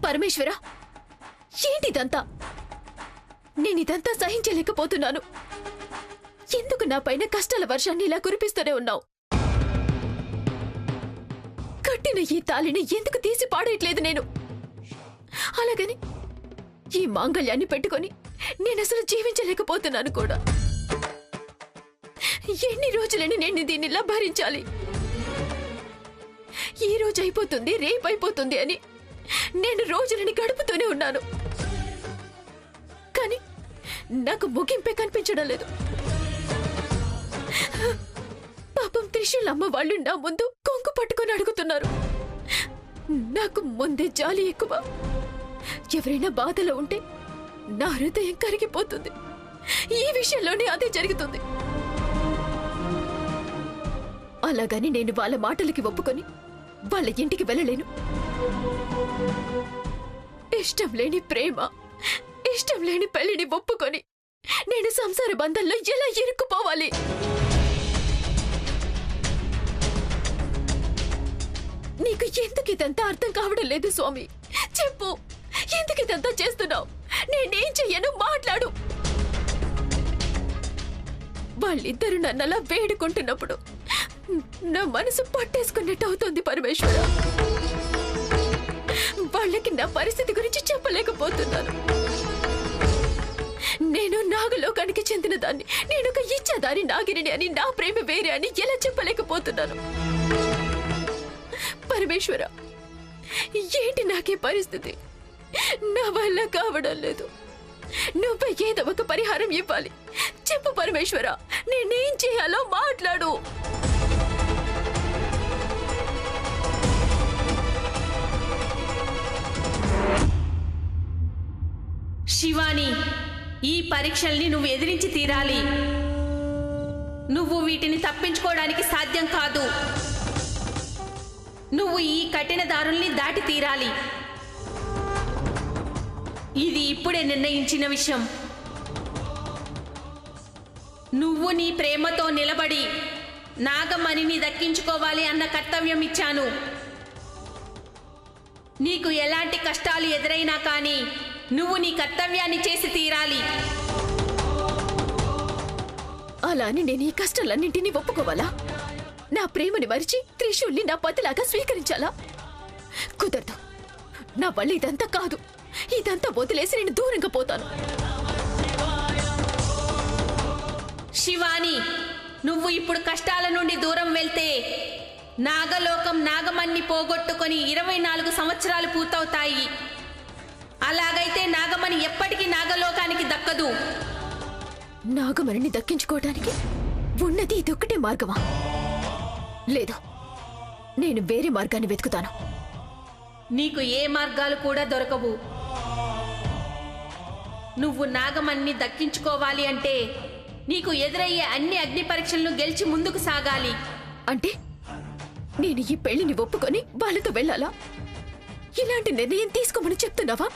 పరమేశ్వర, ఏంటిదంతా? నేనిదంతా సహించలేకపోతున్నాను. ఎందుకు నా పైన కష్టాల వర్షాన్ని ఇలా కురిపిస్తూనే ఉన్నావు? కట్టిన ఈ తాళిని ఎందుకు తీసి పాడేయట్లేదు నేను? అలాగని ఈ మాంగళ్యాన్ని పెట్టుకొని నేనసలు జీవించలేకపోతున్నాను కూడా. ఎన్ని రోజులని నేను దీన్నిలా భరించాలి? ఈ రోజు అయిపోతుంది, రేపు అయిపోతుంది అని నేను రోజులని గడుపుతూనే ఉన్నాను. కానీ నాకు ముగింపే కనిపించడం లేదు. పాపం త్రిశూలమ్మ వాళ్ళు నా ముందు కొంగు పట్టుకొని అడుగుతున్నారు. నాకు ముందే జాలి ఎక్కువ. ఎవరైనా బాధలో ఉంటే నా హృదయం కరిగిపోతుంది. ఈ విషయంలోనే అదే జరుగుతుంది. అలాగని నేను వాళ్ళ మాటలకి ఒప్పుకొని వాళ్ళ ఇంటికి వెళ్ళలేను. ఇష్టం లేని ప్రేమ, ఇష్టం లేని పెళ్లిని ఒప్పుకొని నేను సంసార బంధంలో ఎలా ఇరుక్కుపోవాలి? నీకు ఎందుకు ఇదంతా అర్థం కావడం లేదు స్వామి? చెప్పు, ఎందుకు ఇదంతా చేస్తున్నావు? నేనేం చెయ్యను, మాట్లాడు. వాళ్ళిద్దరూ నన్నలా వేడుకుంటున్నప్పుడు నా మనసు పట్టేసుకున్నట్టు అవుతుంది పరమేశ్వర. వాళ్ళకి నా పరిస్థితి గురించి చెప్పలేకపోతున్నాను. నేను నాగలోకానికి చెందిన దాన్ని, నేనొక ఇచ్చేదారి నాగిరిని అని, నా ప్రేమ వేరే అని ఎలా చెప్పలేకపోతున్నాను? పరమేశ్వర, ఏంటి నాకే పరిస్థితి? నా వల్ల కావడం లేదు. నువ్వే ఏదో ఒక పరిహారం ఇవ్వాలి. చెప్పు పరమేశ్వర, నేనేం చేయాలో మాట్లాడు. శివాని, ఈ పరీక్షల్ని నువ్వు ఎదిరించి తీరాలి. నువ్వు వీటిని తప్పించుకోవడానికి సాధ్యం కాదు. నువ్వు ఈ కఠిన దారుల్ని దాటి తీరాలి. ఇది ఇప్పుడే నిర్ణయించిన విషయం. నువ్వు నీ ప్రేమతో నిలబడి నాగమణిని దక్కించుకోవాలి అన్న కర్తవ్యం ఇచ్చాను. నీకు ఎలాంటి కష్టాలు ఎదురైనా కానీ నువ్వు నీ కర్తవ్యాన్ని చేసి తీరాలి. అలా అని నేను ఈ కష్టాలన్నింటినీ ఒప్పుకోవాలా? నా ప్రేమని మరిచి త్రిశూల్ని నా పతిలాగా స్వీకరించాలా? కుదరదు. నా వల్ల ఇదంతా కాదు. ఇదంతా వదిలేసి నేను దూరంగా పోతాను. శివాని, నువ్వు ఇప్పుడు కష్టాల నుండి దూరం వెళ్తే నాగలోకం నాగమణ్ణి పోగొట్టుకొని 24 సంవత్సరాలు పూర్తవుతాయి. అలాగైతే నాగమణి ఎప్పటికీ నాగలోకానికి దక్కదు. నాగమణిని దక్కించుకోవడానికి ఉన్నది ఇదొక్కటే మార్గమా? లేదు, నేను వేరే మార్గాన్ని వెతుకుతాను. నీకు ఏ మార్గాలు కూడా దొరకవు. నువ్వు నాగమణిని దక్కించుకోవాలి అంటే నీకు ఎదురయ్యే అన్ని అగ్ని పరీక్షలను గెలిచి ముందుకు సాగాలి. అంటే నేను ఈ పెళ్లిని ఒప్పుకొని వాళ్ళతో వెళ్ళాలా? ఇలాంటి నిర్ణయం తీసుకోమని చెప్తున్నావా?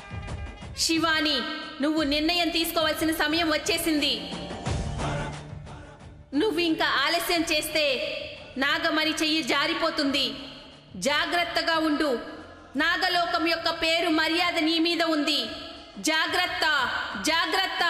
శివాని, నువ్వు నిర్ణయం తీసుకోవాల్సిన సమయం వచ్చేసింది. నువ్వు ఇంకా ఆలస్యం చేస్తే నాగమణి చెయ్యి జారిపోతుంది. జాగ్రత్తగా ఉండు. నాగలోకం యొక్క పేరు మర్యాద నీ మీద ఉంది. జాగ్రత్త, జాగ్రత్త.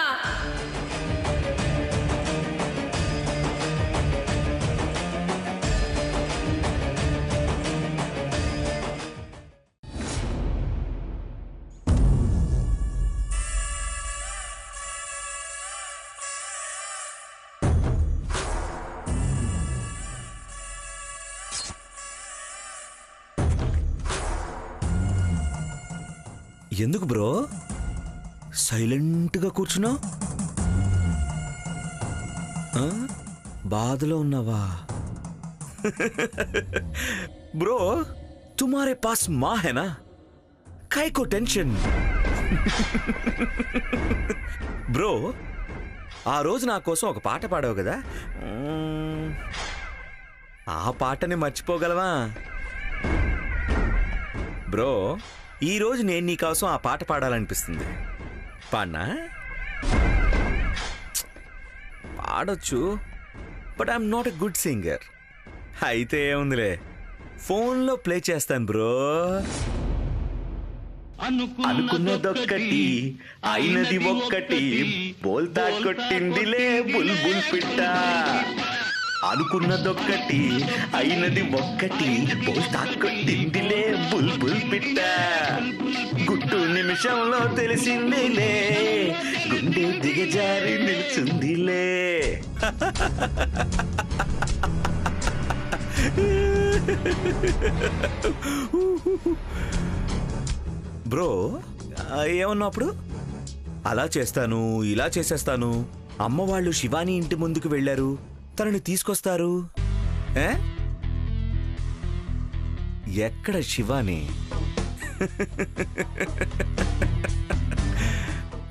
ఎందుకు బ్రో సైలెంట్గా కూర్చున్నావు? బాధలో ఉన్నావా? బ్రో తుమారే పాస్ మా హేనా, కైకో టెన్షన్. బ్రో ఆ రోజు నా కోసం ఒక పాట పాడావు కదా, ఆ పాటని మర్చిపోగలవా? బ్రో ఈరోజు నేను నీకోసం ఆ పాట పాడాలనిపిస్తుంది. పాడనా? పాడొచ్చు, but I'm not a good singer. అయితే ఏముందిలే, ఫోన్లో ప్లే చేస్తాను బ్రో. అనుకున్నదొక్కటి అయినది ఒక్కటి బోల్తా కొట్టిందిలే బుల్బుల్ పిట్ట. అనుకున్నదొక్కటి అయినది ఒక్కటి బోల్తా కొట్టిందిలే బుల్బుల్ పిట్ట. గుట్టు నిమిషంలో తెలిసిందిలే గుండె దిగజారి నిల్చుందిలే. బ్రో ఏమన్నప్పుడు అలా చేస్తాను ఇలా చేసేస్తాను. అమ్మ వాళ్ళు శివాని ఇంటి ముందుకు వెళ్ళారు, తనని తీసుకొస్తారు. ఎక్కడ శివాని?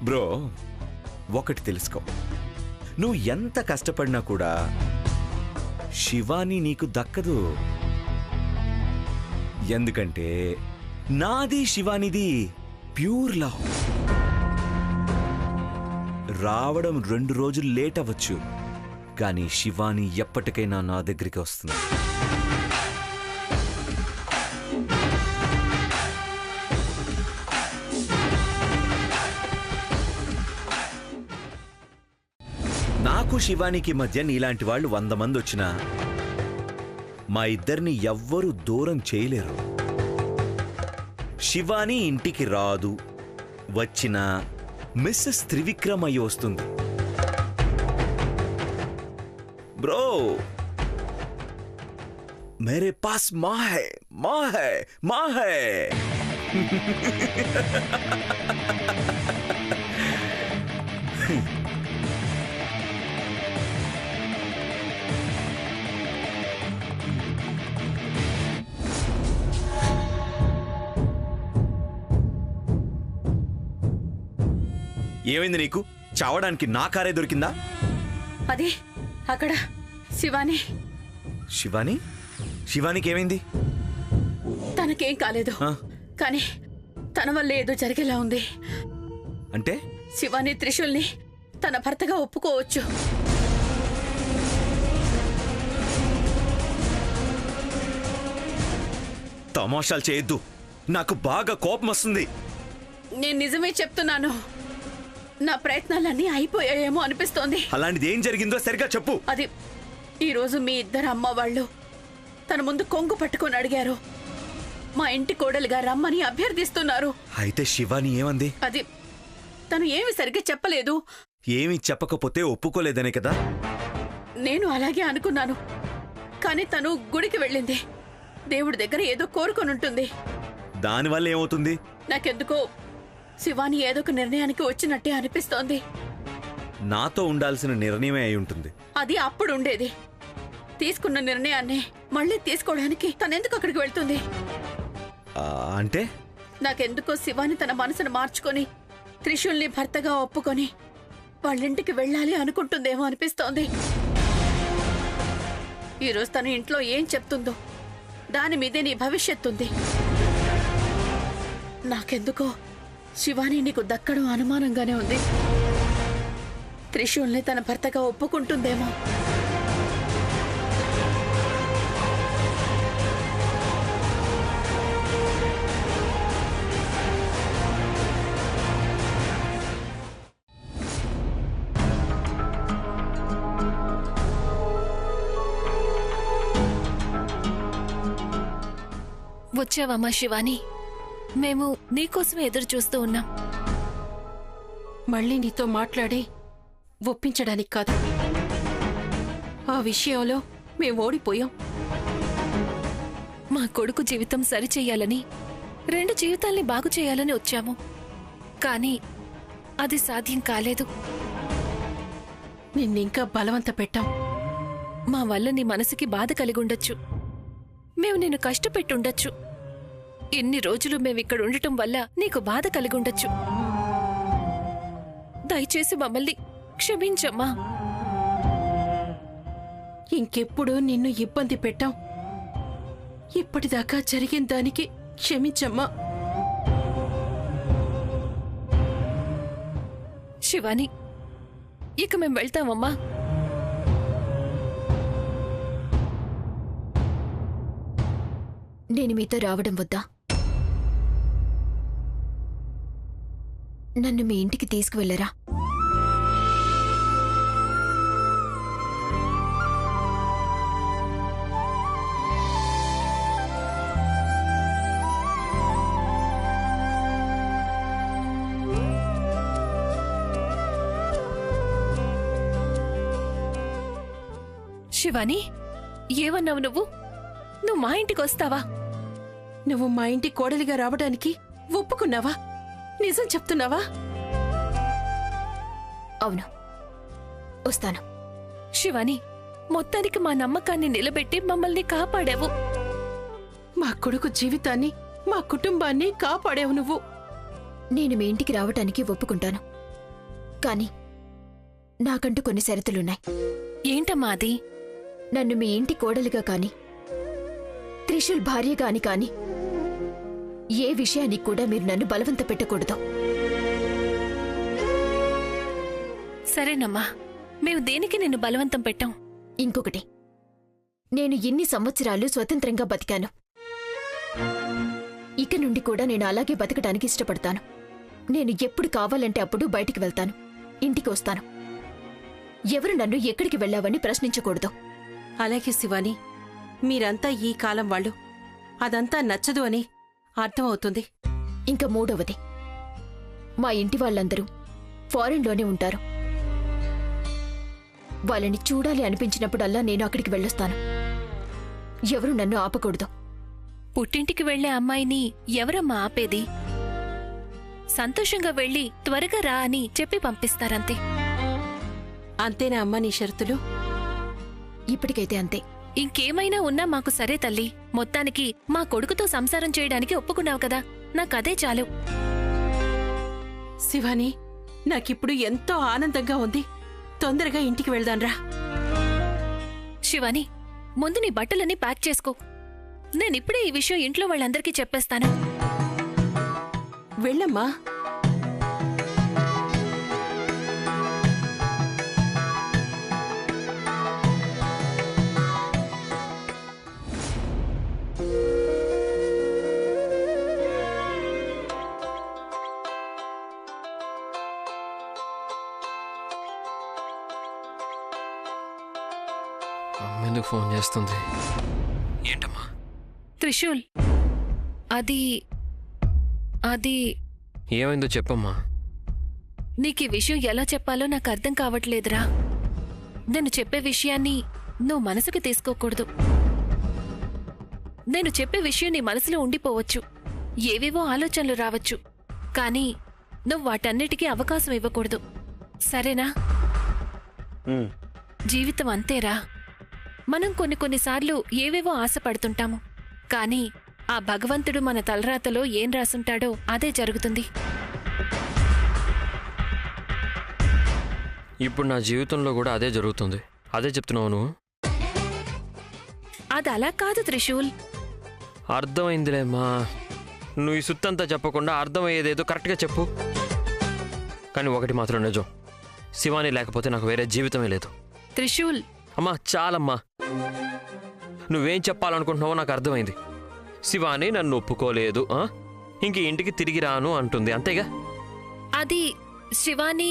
బ్రో ఒకటి తెలుసుకో, నువ్వు ఎంత కష్టపడినా కూడా శివాని నీకు దక్కదు. ఎందుకంటే నాది శివానిది ప్యూర్ లవ్. రావడం 2 రోజులు లేట్ అవ్వచ్చు, కానీ శివాని ఎప్పటికైనా నా దగ్గరికి వస్తుంది. నాకు శివానికి మధ్య నీలాంటి వాళ్ళు 100 మంది వచ్చినా మా ఇద్దరిని ఎవ్వరూ దూరం చేయలేరు. శివాని ఇంటికి రాదు, వచ్చినా మిస్సెస్ త్రివిక్రమ్ అయ్యి వస్తుంది. బ్రో మేరే పాస్ మా హై మా హై మా హై. ఏమైంది నీకు? చావడానికి నా కారే దొరికిందా? అది అక్కడ శివాని. శివాని? శివానికి ఏమైంది? తనకేం కాలేదు, కానీ తన వల్ల ఏదో జరిగేలా ఉంది. అంటే శివాని త్రిశూల్ని తన భర్తగా ఒప్పుకోవచ్చు. తమాషాలు చేయొద్దు, నాకు బాగా కోపం వస్తుంది. నేను నిజమే చెప్తున్నాను. నా ప్రయత్నాలన్నీ అయిపోయాయేమో అనిపిస్తోంది. అలాంటిది ఏం జరిగిందో సరిగా చెప్పు. అది ఈరోజు మీ ఇద్దరు అమ్మ వాళ్ళు తన ముందు కొంగు పట్టుకొని అడిగారు, మా ఇంటి కోడలుగా రమ్మని అభ్యర్థిస్తున్నారు. అయితే శివాని ఏమంది? అది తను ఏమి సరిగ్గా చెప్పలేదు. ఏమి చెప్పకపోతే ఒప్పుకోలేదనే కదా? నేను అలాగే అనుకున్నాను, కానీ తను గుడికి వెళ్ళింది. దేవుడి దగ్గర ఏదో కోరుకొని ఉంటుంది. దానివల్ల ఏమవుతుంది? నాకెందుకో శివాని ఏదో ఒక నిర్ణయానికి వచ్చినట్టే అనిపిస్తోంది. నాతో ఉండాల్సిన నిర్ణయమే అయి ఉంటుంది. అది అప్పుడు ఉండేది. తీసుకున్న నిర్ణయాన్ని మళ్ళీ తీసుకోవడానికి తనెందుకు అక్కడికి వెళ్తుంది? అంటే నాకెందుకో శివాని తన మనసును మార్చుకొని త్రిశూల్ని భర్తగా ఒప్పుకొని వాళ్ళింటికి వెళ్ళాలి అనుకుంటుందేమో అనిపిస్తోంది. ఈరోజు తన ఇంట్లో ఏం చెప్తుందో దాని మీదే నీ భవిష్యత్తుంది. నాకెందుకో శివాని నీకు దక్కడం అనుమానంగానే ఉంది. త్రిశూల్ని తన భర్తగా ఒప్పుకుంటుందేమో. వచ్చావమ్మా శివాని, మేము నీకోసమే ఎదురు చూస్తూ ఉన్నాం. మళ్ళీ నీతో మాట్లాడి ఒప్పించడానికి కాదు. ఆ విషయంలో మేం ఓడిపోయాం. మా కొడుకు జీవితం సరిచెయ్యాలని, 2 జీవితాల్ని బాగు చేయాలని వచ్చాము. కానీ అది సాధ్యం కాలేదు. నిన్నింకా బలవంత పెట్టాం. మా వల్ల నీ మనసుకి బాధ కలిగుండొచ్చు, మేము నిన్ను కష్టపెట్టుండొచ్చు. ఇన్ని రోజులు మేమిక్కడ ఉండటం వల్ల నీకు బాధ కలిగుండొచ్చు. దయచేసి మమ్మల్ని క్షమించమ్మా. ఇంకెప్పుడు నిన్ను ఇబ్బంది పెట్టాం. ఇప్పటిదాకా జరిగిన దానికి క్షమించమ్మా. శివాని, ఇక మేం వెళ్తామమ్మా. నేను మీతో రావడం వద్దా? నన్ను మీ ఇంటికి తీసుకువెళ్ళరా? శివాని, ఏమన్నావు నువ్వు? నువ్వు మా ఇంటికి వస్తావా? నువ్వు మా ఇంటి కోడలిగా రావడానికి ఒప్పుకున్నావా? నిజం చెప్తున్నావా? అవును, వస్తాను. శివాని, మొత్తానికి మా నమ్మకాన్ని నిలబెట్టి మమ్మల్ని కాపాడావు. మా కొడుకు జీవితాన్ని, మా కుటుంబాన్ని కాపాడావు నువ్వు. నేను మీ ఇంటికి రావటానికి ఒప్పుకుంటాను, కానీ నాకంటూ కొన్ని షరతులున్నాయి. ఏంటమ్మా అది? నన్ను మీ ఇంటి కోడలిగా కాని, త్రిశూల్ భార్యగా అని కాని, ఏ విషయానికి కూడా మీరు నన్ను బలవంత పెట్టకూడదు. సరేనమ్మా, మేము దేనికి నిన్ను బలవంతం పెట్టాం. ఇంకొకటి, నేను ఇన్ని సంవత్సరాలు స్వతంత్రంగా బతికాను. ఇక నుండి కూడా నేను అలాగే బతకడానికి ఇష్టపడతాను. నేను ఎప్పుడు కావాలంటే అప్పుడు బయటికి వెళ్తాను, ఇంటికి వస్తాను. ఎవరు నన్ను ఎక్కడికి వెళ్ళావని ప్రశ్నించకూడదు. అలాగే శివాని, మీరంతా ఈ కాలం వాళ్ళు. అదంతా నచ్చదు అని అర్థమవుతుంది. ఇంకా మూడవది, మా ఇంటి వాళ్ళందరూ ఫారెన్లోనే ఉంటారు. వాళ్ళని చూడాలి అనిపించినప్పుడల్లా నేను అక్కడికి వెళ్ళొస్తాను. ఎవరు నన్ను ఆపకూడదు. పుట్టింటికి వెళ్లే అమ్మాయిని ఎవరమ్మా ఆపేది? సంతోషంగా వెళ్ళి త్వరగా రా అని చెప్పి పంపిస్తారంతే. అంతేనా అమ్మా నీ షరతులు? ఇప్పటికైతే అంతే. ఇంకేమైనా ఉన్నా మాకు సరే తల్లి. మొత్తానికి మా కొడుకుతో సంసారం చేయడానికి ఒప్పుకున్నావు కదా, నాకదే చాలు. శివాని, నాకిప్పుడు ఎంతో ఆనందంగా ఉంది. తొందరగా ఇంటికి వెళ్దాన్రా. శివాని, ముందు నీ బట్టలన్నీ ప్యాక్ చేసుకో. నేనిప్పుడే ఈ విషయం ఇంట్లో వాళ్ళందరికీ చెప్పేస్తాను. వెళ్ళమ్మా. అమ్మెందుకు ఫోన్ చేస్తుంది? ఏంటమ్మా? త్రిశూల్, అది ఏమైందో చెప్పమ్మా. నీకీ విషయం ఎలా చెప్పాలో నాకు అర్థం కావట్లేదురా. నేను చెప్పే విషయాన్ని నువ్వు మనసుకు తీసుకోకూడదు. నేను చెప్పే విషయం నీ మనసులో ఉండిపోవచ్చు, ఏవేవో ఆలోచనలు రావచ్చు, కానీ నువ్వు వాటన్నిటికీ అవకాశం ఇవ్వకూడదు, సరేనా? జీవితం అంతేరా. మనం కొన్నిసార్లు ఏవేవో ఆశపడుతుంటాము, కానీ ఆ భగవంతుడు మన తలరాతలో ఏం రాసుంటాడో అదే జరుగుతుంది. ఇప్పుడు నా జీవితంలో కూడా అదే జరుగుతుంది. అదే చెప్తున్నావు నువ్వు? అది అలా కాదు త్రిశూల్. అర్థమైందిలేమ్మా. నువ్వు ఈ సుత్తంతా చెప్పకుండా అర్థమయ్యేదేదో కరెక్ట్గా చెప్పు. కానీ ఒకటి మాత్రం నిజం, శివాని లేకపోతే నాకు వేరే జీవితమే లేదు. త్రిశూల్, అమ్మా చాలమ్మా. నువ్వేం చెప్పాలనుకుంటున్నావో నాకు అర్థమైంది. శివాని నన్ను ఒప్పుకోలేదు, ఇంక ఇంటికి తిరిగి రాను అంటుంది, అంతేగా? అది శివాని.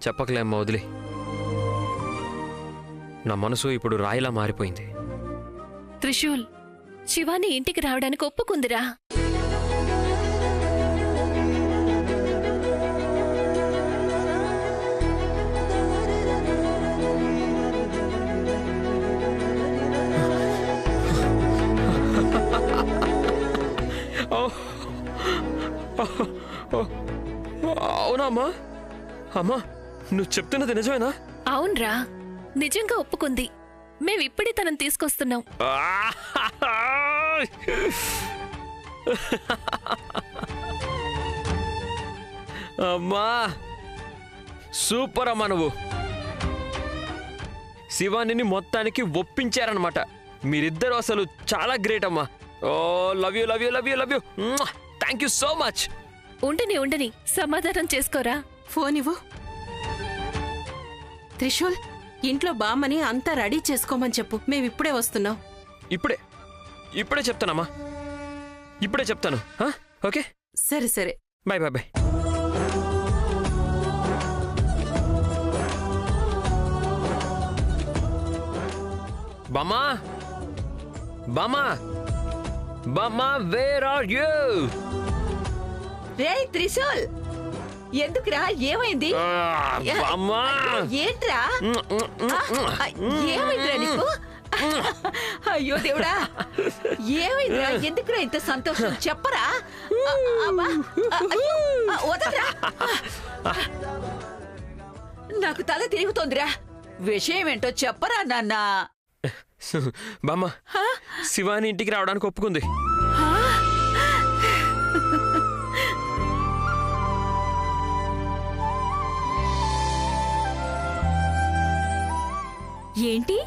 చెప్పకలేమ్మా, వదిలే. నా మనసు ఇప్పుడు రాయిలా మారిపోయింది. త్రిశూల్, శివాని ఇంటికి రావడానికి ఒప్పుకుందిరా. అవునమ్మా? అమ్మా, నువ్వు చెప్తున్నది నిజమేనా? అవునరా, నిజంగా ఒప్పుకుంది. మేమిప్పుడే తనని తీసుకొస్తున్నాం. అమ్మా, సూపర్ అమ్మా. నువ్వు శివానిని మొత్తానికి ఒప్పించారనమాట. మీరిద్దరు అసలు చాలా గ్రేట్ అమ్మా. Oh, love you love you love you love you. Thank you so much. ఉండని సమాధానం చేసుకోరా. ఫోన్ ఇవ్వు. త్రిశూల్, ఇంట్లో బామ్మని అంతా రెడీ చేసుకోమని చెప్పు. మేమిప్పుడే వస్తున్నాం. ఇప్పుడే చెప్తానమ్మా. ఇప్పుడే చెప్తాను. ఓకే, సరే సరే. Bye bye bye. బామ్మా బామ్మా బామ్మా వేర్ ఆర్ యూ? రే త్రిశూల్, ఎందుకురా? ఏమైంది? బామ్మా ఏంట్రా? ఏమైందిరా నీకు? అయ్యో దేవుడా, ఏమైందిరా? ఎందుకురా ఇంత సంతోషం? చెప్పరా. అబ్బా, అయ్యో, వదలరా. నాకు తల తిరుగుతోందిరా. విషయం ఏంటో చెప్పరా నాన్న. బామ్మ, శివాని ఇంటికి రావడానికి ఒప్పుకుంది. ఏంటి?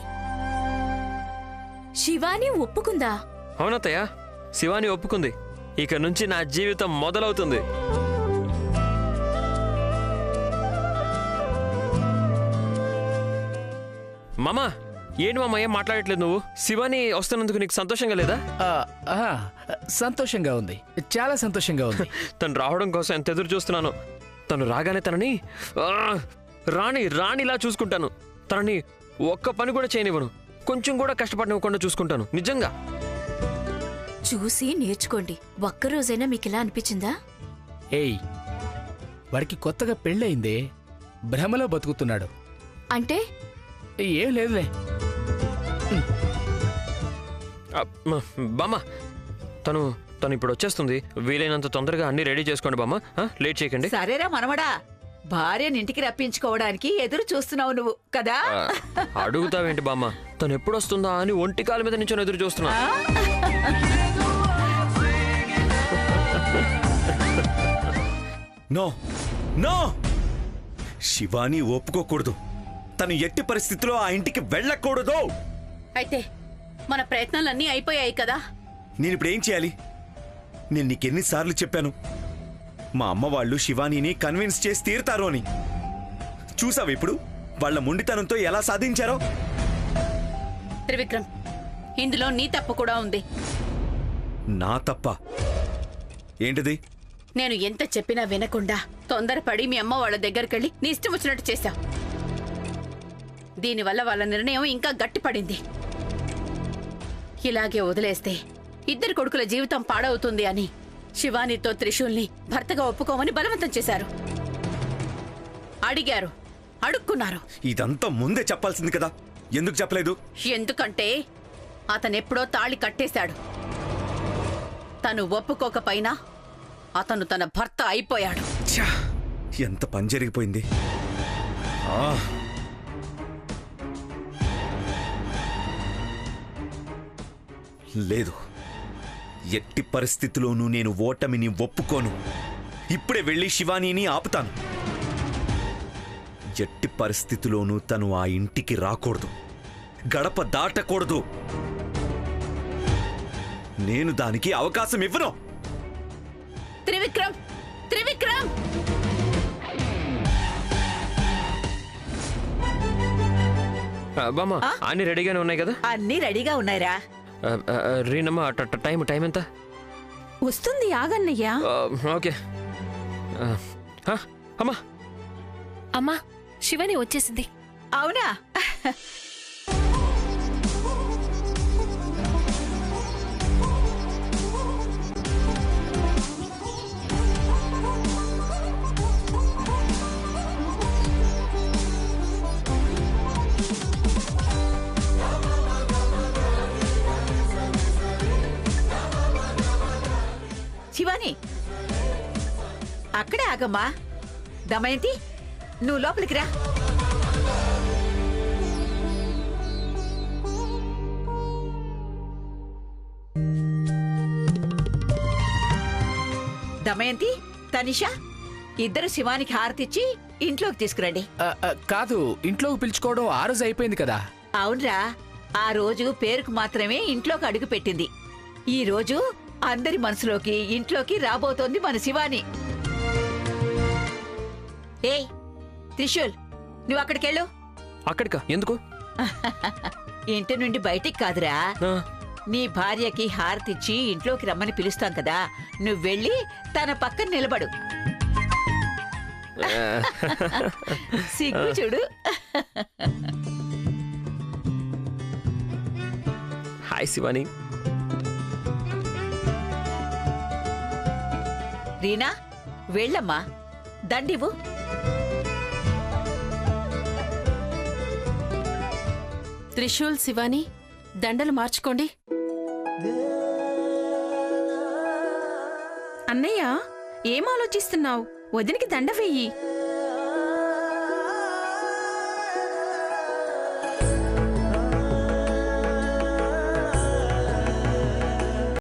శివాని ఒప్పుకుందా? అవునత్తయ్య, శివాని ఒప్పుకుంది. ఇక నుంచి నా జీవితం మొదలవుతుంది. మామా, ఏంటి మామ ఏం మాట్లాడట్లేదు నువ్వు? శివాని వస్తున్నందుకు నీకు సంతోషంగా లేదా? సంతోషంగా ఉంది, చాలా సంతోషంగా ఉంది. తను రావడం కోసం ఎంత ఎదురు చూస్తున్నాను. తను రాగానే తనని రాణిలా చూసుకుంటాను. తనని ఒక్క పని కూడా చేయనివ్వను. కొంచెం కూడా కష్టపడనివ్వకుండా చూసుకుంటాను. నిజంగా. చూసి నేర్చుకోండి. ఒక్కరోజైనా మీకు ఇలా అనిపించిందా? ఏయ్, వాడికి కొత్తగా పెళ్ళయిందే, భ్రమలో బతుకుతున్నాడు. అంటే ఏం లేదులే. బామ్మ, తను ఇప్పుడు వచ్చేస్తుంది. వీలైనంత తొందరగా అన్ని రెడీ చేసుకోండి బామ్మ. లేట్ చేయకండి. సరేరా మనవడా, భార్యని ఇంటికి రప్పించుకోవడానికి ఎదురు చూస్తున్నావు నువ్వు కదా? అడుగుతావేంటి బామ్మ? తను ఎప్పుడు వస్తుందా అని ఒంటి కాలు మీద నుంచి ఎదురు చూస్తున్నా. నో నో, శివాని ఒప్పుకోకూడదు. తను ఎట్టి పరిస్థితిలో ఆ ఇంటికి వెళ్ళకూడదు. అయితే మన ప్రయత్నాలన్నీ అయిపోయాయి కదా? నేను ఇప్పుడు ఏం చేయాలి? నేను నీకెన్నిసార్లు చెప్పాను, మా అమ్మ వాళ్ళు శివానీని కన్విన్స్ చేసి తీరుతారు అని. చూసావు ఇప్పుడు వాళ్ళ మొండితనంతో ఎలా సాధించారో? త్రివిక్రమ్, ఇందులో నీ తప్పు కూడా ఉంది. నా తప్ప ఏంటిది? నేను ఎంత చెప్పినా వినకుండా తొందరపడి మీ అమ్మ వాళ్ళ దగ్గరికెళ్ళి నీ ఇష్టం వచ్చినట్టు చేశావు. దీనివల్ల వాళ్ళ నిర్ణయం ఇంకా గట్టిపడింది. ఇలాగే వదిలేస్తే ఇద్దరు కొడుకుల జీవితం పాడవుతుంది అని శివానితో త్రిశూల్ని భర్తగా ఒప్పుకోమని బలవంతం చేశారు. అడిగారు, అడుక్కున్నారు. ఇదంతా ముందే చెప్పాల్సింది కదా, ఎందుకు చెప్పలేదు? ఎందుకంటే అతనెప్పుడో తాళి కట్టేశాడు. తను ఒప్పుకోకపోయినా అతను తన భర్త అయిపోయాడు. ఛా, ఎంత పని జరిగిపోయింది. లేదు, ఎట్టి పరిస్థితిలోనూ నేను ఓటమిని ఒప్పుకోను. ఇప్పుడే వెళ్ళి శివానీని ఆపుతాను. ఎట్టి పరిస్థితిలోనూ తను ఆ ఇంటికి రాకూడదు, గడప దాటకూడదు. నేను దానికి అవకాశం ఇవ్వను. త్రివిక్రమ్, త్రివిక్రమ్! బామ్మ, అన్ని రెడీగానే ఉన్నాయి కదా? అన్నీ రెడీగా ఉన్నాయిరా. రీనమ్మ, టైం ఎంత? వస్తుంది, ఆగన్నయ్యా. ఓకే. అమ్మా అమ్మా, శివాని వచ్చేసింది. అవునా? శివాని, అక్కడే ఆగమ్మా. దమయంతి, నువ్వు లోపలికి రా. దమయంతి, తనిషా, ఇద్దరు శివానికి హారతిచ్చి ఇంట్లోకి తీసుకురండి. కాదు, ఇంట్లోకి పిలుచుకోవడం ఆ రోజు అయిపోయింది కదా. అవునరా, ఆ రోజు పేరుకు మాత్రమే ఇంట్లోకి అడుగు పెట్టింది. ఈ రోజు అందరి మనసులోకి, ఇంట్లోకి రాబోతోంది మన శివాని. ఏయ్ త్రిశూల్, నువ్వు అక్కడికెళ్ళు. అక్కడికా? ఎందుకు? ఇంటి నుండి బయటికి కాదురా, నీ భార్యకి హారతిచ్చి ఇంట్లోకి రమ్మని పిలుస్తాం కదా, నువ్వు వెళ్ళి తన పక్కన నిలబడు. సిగ్గు చూడు. బాయ్ శివాని. రీనా వెళ్ళమ్మా, దండివు. త్రిశూల్, శివాని, దండలు మార్చుకోండి. అన్నయ్య, ఏం ఆలోచిస్తున్నావు? వదినికి దండ వెయ్యి.